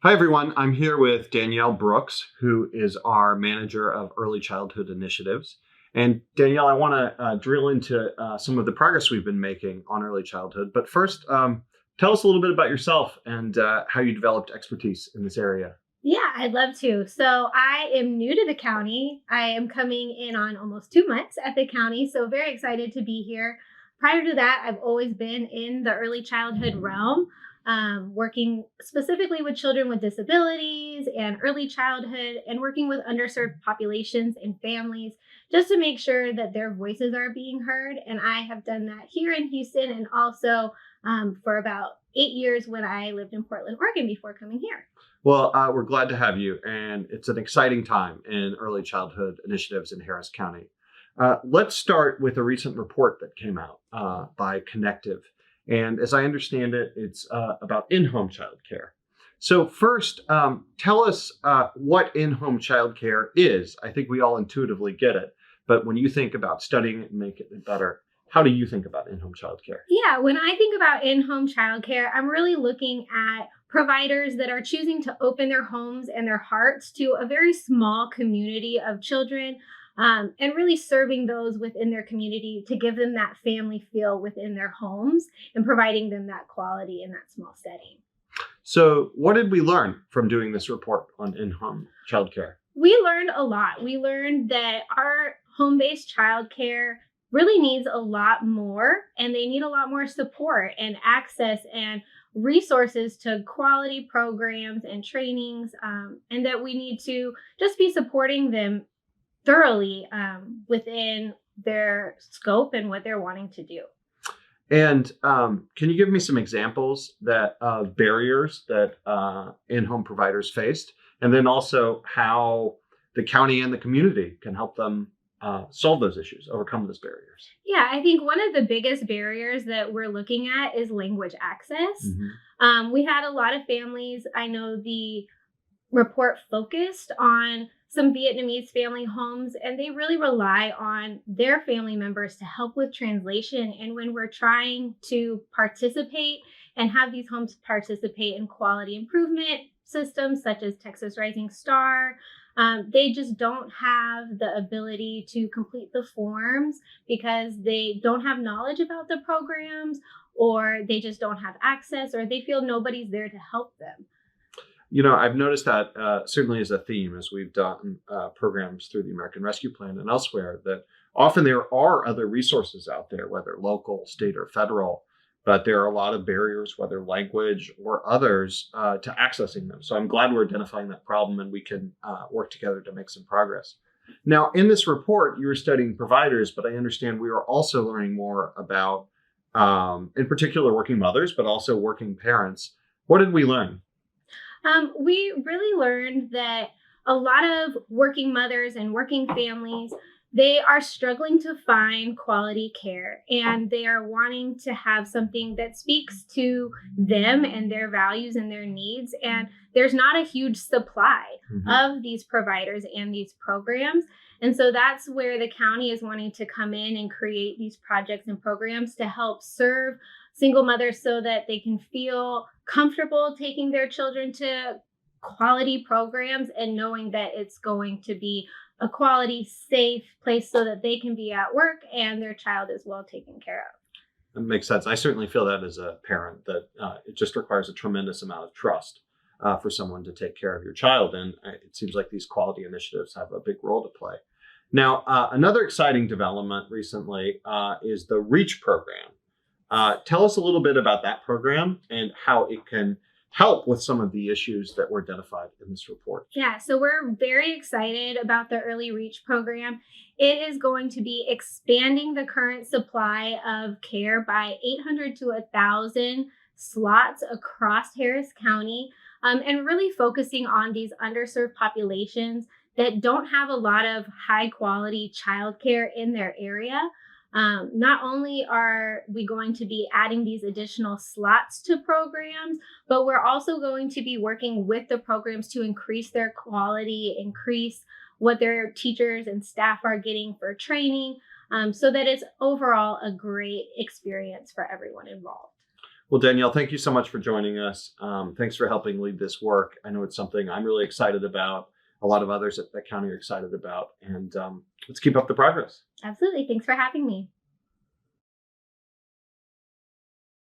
Hi, everyone. I'm here with Danielle Brooks, who is our manager of early childhood initiatives. And Danielle, I want to drill into some of the progress we've been making on early childhood. But first, tell us a little bit about yourself and how you developed expertise in this area. Yeah, I'd love to. So I am new to the county. I am coming in on almost 2 months at the county. So very excited to be here. Prior to that, I've always been in the early childhood realm, working specifically with children with disabilities and early childhood and working with underserved populations and families just to make sure that their voices are being heard. And I have done that here in Houston and also for about 8 years when I lived in Portland, Oregon before coming here. Well, we're glad to have you, and it's an exciting time in early childhood initiatives in Harris County. Let's start with a recent report that came out by Connective. And as I understand it, it's about in home childcare. So, first, tell us what in home childcare is. I think we all intuitively get it, but when you think about studying it and making it better, how do you think about in home childcare? Yeah, when I think about in home childcare, I'm really looking at providers that are choosing to open their homes and their hearts to a very small community of children and really serving those within their community to give them that family feel within their homes and providing them that quality in that small setting. So, what did we learn from doing this report on in home childcare? We learned a lot. We learned that our home based childcare really needs a lot more, and they need a lot more support and access and resources to quality programs and trainings, and that we need to just be supporting them thoroughly within their scope and what they're wanting to do. And can you give me some examples that of barriers that in-home providers faced, and then also how the county and the community can help them solve those issues, overcome those barriers? Yeah, I think one of the biggest barriers that we're looking at is language access. Hmm. We had a lot of families. I know the report focused on some Vietnamese family homes, and they really rely on their family members to help with translation. And when we're trying to participate and have these homes participate in quality improvement systems such as Texas Rising Star, they just don't have the ability to complete the forms because they don't have knowledge about the programs, or they just don't have access, or they feel nobody's there to help them. You know, I've noticed that certainly as a theme as we've done programs through the American Rescue Plan and elsewhere, that often there are other resources out there, whether local, state, or federal, but there are a lot of barriers, whether language or others, to accessing them. So I'm glad we're identifying that problem and we can work together to make some progress. Now, in this report, you were studying providers, but I understand we are also learning more about, in particular, working mothers, but also working parents. What did we learn? We really learned that a lot of working mothers and working families, they are struggling to find quality care, and they are wanting to have something that speaks to them and their values and their needs. And there's not a huge supply Mhm. of these providers and these programs. And so that's where the county is wanting to come in and create these projects and programs to help serve single mothers so that they can feel comfortable taking their children to quality programs and knowing that it's going to be a quality, safe place so that they can be at work and their child is well taken care of. That makes sense. I certainly feel that as a parent, that it just requires a tremendous amount of trust for someone to take care of your child. And it seems like these quality initiatives have a big role to play. Now, another exciting development recently is the REACH program. Tell us a little bit about that program and how it can help with some of the issues that were identified in this report. Yeah, so we're very excited about the Early Reach program. It is going to be expanding the current supply of care by 800 to 1,000 slots across Harris County, and really focusing on these underserved populations that don't have a lot of high quality childcare in their area. Not only are we going to be adding these additional slots to programs, but we're also going to be working with the programs to increase their quality, increase what their teachers and staff are getting for training, so that it's overall a great experience for everyone involved. Well, Danielle, thank you so much for joining us. Thanks for helping lead this work. I know it's something I'm really excited about. A lot of others at the county are excited about. And let's keep up the progress. Absolutely. Thanks for having me.